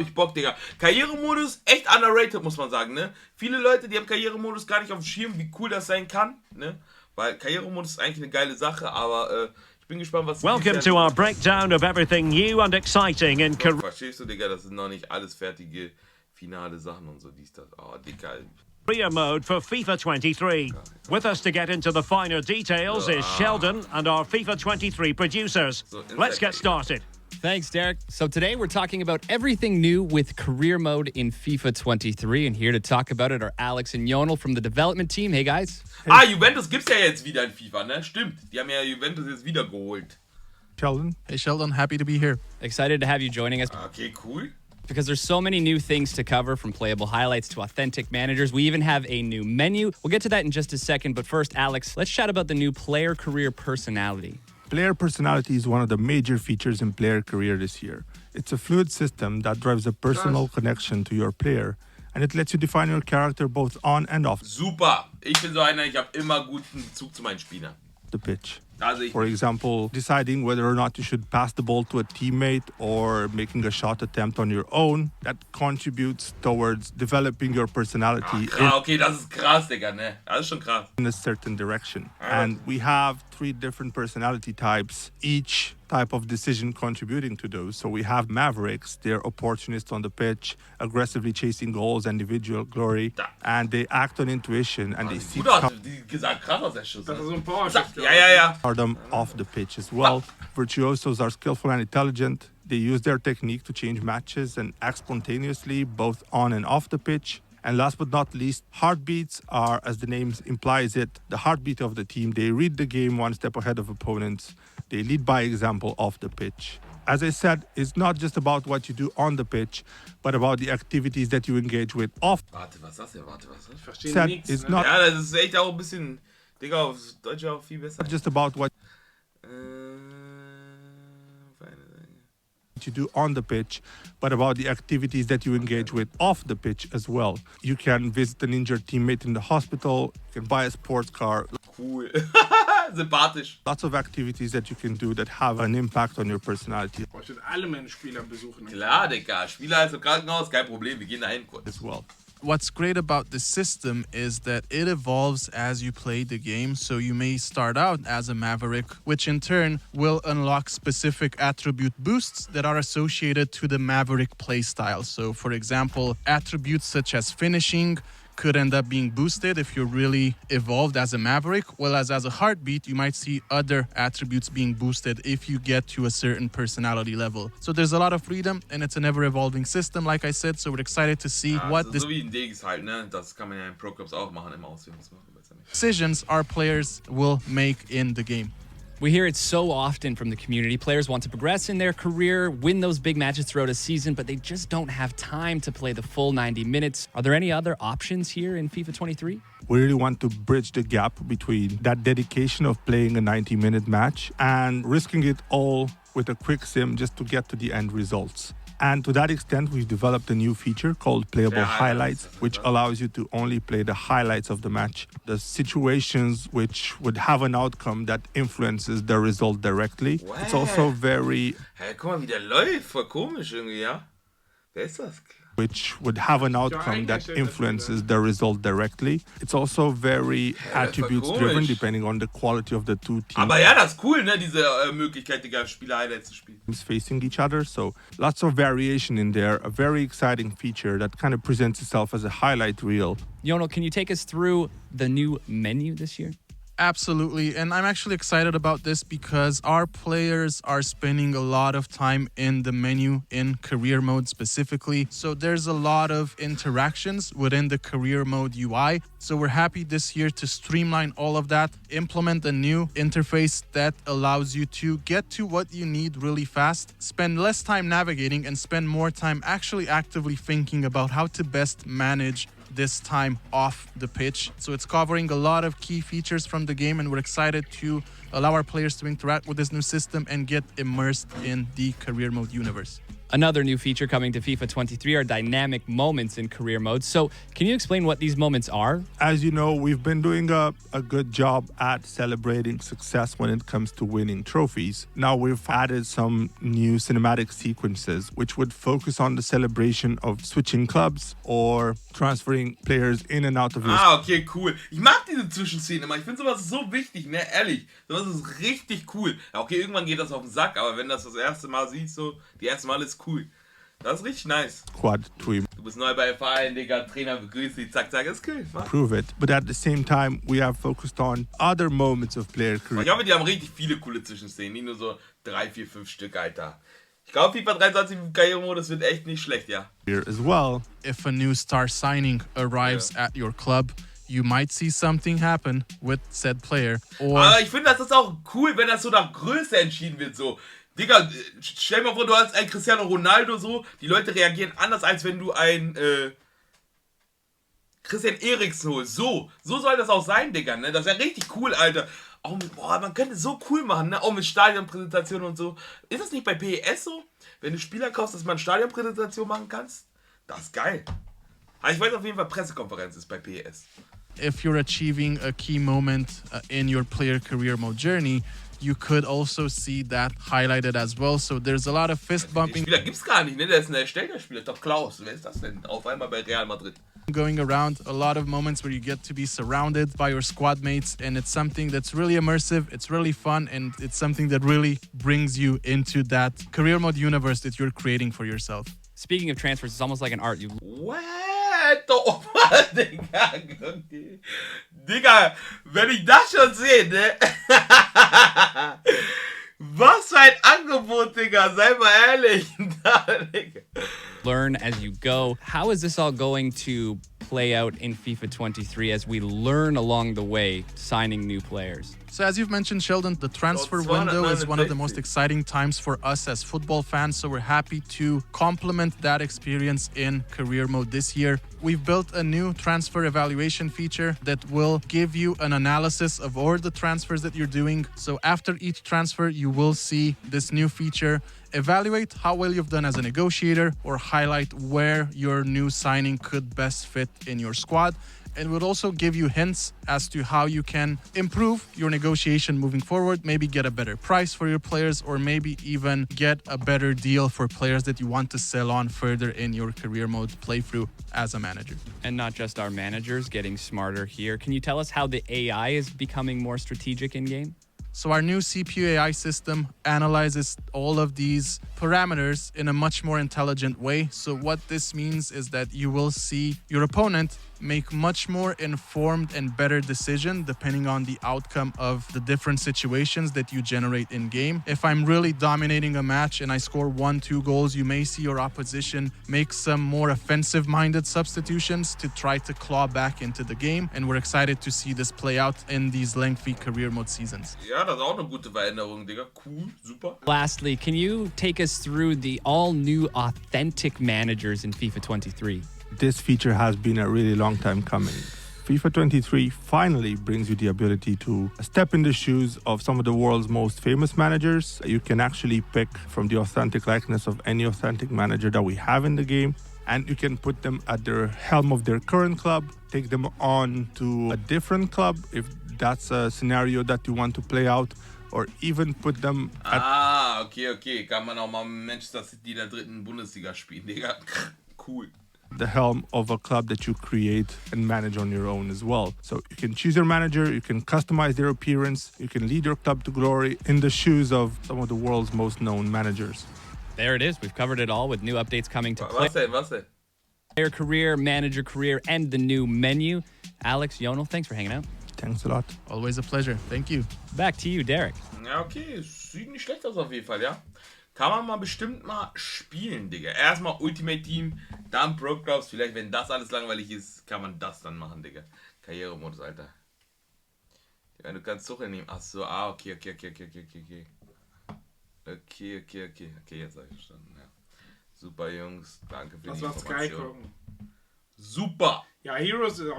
Ich Bock, Digga. Karrieremodus, echt underrated, muss man sagen, ne? Viele Leute, die haben Karrieremodus gar nicht auf dem Schirm, wie cool das sein kann, ne? Weil Karrieremodus ist eigentlich eine geile Sache, aber ich bin gespannt, was... Welcome to our breakdown of everything new and exciting in Korea. Verstehst du, Digga? Das sind noch nicht alles fertige, finale Sachen und so, dies, das. Oh, Digga. Career mode for FIFA 23. With us to get into the finer details is Sheldon and our FIFA 23 producers. Let's get started. Thanks, Derek. So today we're talking about everything new with career mode in FIFA 23. And here to talk about it are Alex and Jonel from the development team. Hey, guys. Ah, Juventus gibt's ja jetzt wieder in FIFA, ne? Stimmt. Die haben ja Juventus jetzt wieder geholt. Sheldon. Hey, Sheldon. Happy to be here. Excited to have you joining us. Okay, cool. Because there's so many new things to cover, from playable highlights to authentic managers. We even have a new menu. We'll get to that in just a second. But first, Alex, let's chat about the new player career personality. Player personality is one of the major features in player career this year. It's a fluid system that drives a personal connection to your player, and it lets you define your character both on and off Super. Ich bin so einer, ich habe immer guten Bezug zu meinen Spielern. the pitch. Also For example, deciding whether or not you should pass the ball to a teammate or making a shot attempt on your own, that contributes towards developing your personality okay, das ist krass, Digga, ne? Das ist schon krass. in a certain direction. And we have 3 different personality types, each type of decision contributing to those. So we have Mavericks, they're opportunists on the pitch, aggressively chasing goals, individual glory, and they act on intuition and they seek Gut aus, die gesagt krass aus der Schuss. Das ist so ein Power-Shift. Ja. stardom off the pitch as well. Virtuosos are skillful and intelligent. They use their technique to change matches and act spontaneously, both on and off the pitch. And last but not least, heartbeats are, as the name implies it, the heartbeat of the team. They read the game one step ahead of opponents. They lead by example off the pitch. As I said, it's not just about what you do on the pitch, but about the activities that you engage with off. Warte, was sagst du? Warte, was? Ich verstehe Said nichts. it's Ne? not Ja, das ist echt auch ein bisschen, Digga, auf Deutsch auch viel besser. just about what you do on the pitch, but about the activities that you engage with off the pitch as well. You can visit an injured teammate in the hospital, you can buy a sports car, Cool. Sympathisch. lots of activities that you can do that have an impact on your personality Ich wollte alle meine Spieler besuchen. Klar, Digga. Spieler ist im Krankenhaus, kein Problem. Wir gehen da hin kurz. as well. What's great about this system is that it evolves as you play the game. So you may start out as a Maverick, which in turn will unlock specific attribute boosts that are associated to the Maverick playstyle. So for example, attributes such as finishing could end up being boosted if you're really evolved as a Maverick, whereas as a Heartbeat, you might see other attributes being boosted if you get to a certain personality level. So there's a lot of freedom, and it's an ever-evolving system, like I said, so we're excited to see what So wie in Degs halt, ne? Das kann man ja in Pro-Clubs auch machen, im Ausführungsmachen. decisions our players will make in the game. We hear it so often from the community. Players want to progress in their career, win those big matches throughout a season, but they just don't have time to play the full 90 minutes. Are there any other options here in FIFA 23? We really want to bridge the gap between that dedication of playing a 90-minute match and risking it all with a quick sim just to get to the end results. And to that extent, we've developed a new feature called Playable Highlights, which allows you to only play the highlights of the match, the situations which would have an outcome that influences the result directly. It's also very... Hey, guck mal, wie der läuft. Voll komisch irgendwie, ja? Wer ist das? which would have an outcome that influences the result directly. It's also very attributes-driven, depending on the quality of the two teams. Aber ja, das ist cool, ne? Diese Möglichkeit, die Spieler-Highlights zu spielen. Facing each other, so lots of variation in there. A very exciting feature that kind of presents itself as a highlight reel. Jonel, can you take us through the new menu this year? Absolutely, and I'm actually excited about this because our players are spending a lot of time in the menu in career mode specifically. So there's a lot of interactions within the career mode UI. So we're happy this year to streamline all of that, implement a new interface that allows you to get to what you need really fast, spend less time navigating, and spend more time actually actively thinking about how to best manage this time off the pitch. So it's covering a lot of key features from the game, and we're excited to allow our players to interact with this new system and get immersed in the career mode universe. Another new feature coming to FIFA 23 are dynamic moments in career mode. So, can you explain what these moments are? As you know, we've been doing a good job at celebrating success when it comes to winning trophies. Now we've added some new cinematic sequences, which would focus on the celebration of switching clubs or transferring players in and out of your Okay, cool. Ich mag diese Zwischenszene immer. Ich finde sowas so wichtig, ne? Ehrlich. Sowas ist richtig cool. Ja, okay, irgendwann geht das auf den Sack, aber wenn das erste Mal siehst, so, die erste Mal ist cool. Das ist richtig nice. squad to Du bist neu bei Verein, Digga. Trainer begrüßt dich, zack, zack, ist cool. improve it. But at the same time, we have focused on other moments of player career. Ich hoffe, die haben richtig viele coole Zwischenszenen, nicht nur so 3, 4, 5 Stück, Alter. Ich glaube, FIFA 23 im Karrieremodus wird echt nicht schlecht, ja. As well. If a new star signing arrives at your club, you might see something happen with said player. Or Aber ich finde, das ist auch cool, wenn das so nach Größe entschieden wird, so. Digga, stell dir mal vor, du hast einen Cristiano Ronaldo so, die Leute reagieren anders, als wenn du einen Christian Eriksen holst. So soll das auch sein, Digga, ne? Das wäre richtig cool, Alter. Auch mit, man könnte so cool machen, ne? Auch mit Stadionpräsentationen und so. Ist das nicht bei PES so? Wenn du Spieler kaufst, dass man Stadionpräsentation machen kannst? Das ist geil. Aber ich weiß auf jeden Fall, Pressekonferenz ist bei PES. if you're achieving a key moment in your player career mode journey, you could also see that highlighted as well. So there's a lot of fist Den bumping Spieler gibt's gar nicht, ne? Der ist ein erstellter Spieler. Doch Klaus, wer ist das denn? Auf einmal bei Real Madrid. going around, a lot of moments where you get to be surrounded by your squad mates, and it's something that's really immersive, it's really fun, and it's something that really brings you into that career mode universe that you're creating for yourself. Speaking of transfers, it's almost like an art. You What? Oh, Digga. Okay. Digga, wenn ich das schon sehe, ne? Was für ein Angebot, Digga. Sei mal ehrlich. Digga. learn as you go. How is this all going to play out in FIFA 23 as we learn along the way signing new players? So as you've mentioned, Sheldon, the transfer window is one of the most exciting times for us as football fans, so we're happy to complement that experience in career mode this year. We've built a new transfer evaluation feature that will give you an analysis of all the transfers that you're doing. So after each transfer, you will see this new feature evaluate how well you've done as a negotiator or highlight where your new signing could best fit in your squad. And it would also give you hints as to how you can improve your negotiation moving forward, maybe get a better price for your players, or maybe even get a better deal for players that you want to sell on further in your career mode playthrough as a manager. And not just our managers getting smarter here. Can you tell us how the AI is becoming more strategic in game? So our new CPU AI system analyzes all of these parameters in a much more intelligent way. So what this means is that you will see your opponent make much more informed and better decision depending on the outcome of the different situations that you generate in game. If I'm really dominating a match and I score 1-2 goals, you may see your opposition make some more offensive minded substitutions to try to claw back into the game, and we're excited to see this play out in these lengthy career mode seasons. Ja, das ist auch eine gute Veränderung, Digga. Cool, super. Lastly, can you take us through the all new authentic managers in FIFA 23? This feature has been a really long time coming. FIFA 23 finally brings you the ability to step in the shoes of some of the world's most famous managers. You can actually pick from the authentic likeness of any authentic manager that we have in the game, and you can put them at the helm of their current club, take them on to a different club if that's a scenario that you want to play out, or even put them at Okay. Kann man auch mal Manchester City der 3. Bundesliga spielen, Digga. Cool. the helm of a club that you create and manage on your own as well. So you can choose your manager, you can customize their appearance, you can lead your club to glory in the shoes of some of the world's most known managers. There it is. We've covered it all with new updates coming to play. Was denn? Player career, manager career, and the new menu. Alex, Jonel, thanks for hanging out. Thanks a lot. Always a pleasure. Thank you. Back to you, Derek. Ja, okay. Sieht nicht schlecht aus auf jeden Fall, ja. Kann man mal bestimmt mal spielen, Digga. Erstmal Ultimate Team, dann Pro Clubs. Vielleicht, wenn das alles langweilig ist, kann man das dann machen, Digga. Karrieremodus, Alter. Ja, du kannst Tuchel nehmen. Ach so, okay. Okay, jetzt habe ich verstanden, ja. Super, Jungs. Danke für Das die war Sky Information. gucken. Super! Ja, Heroes ist auch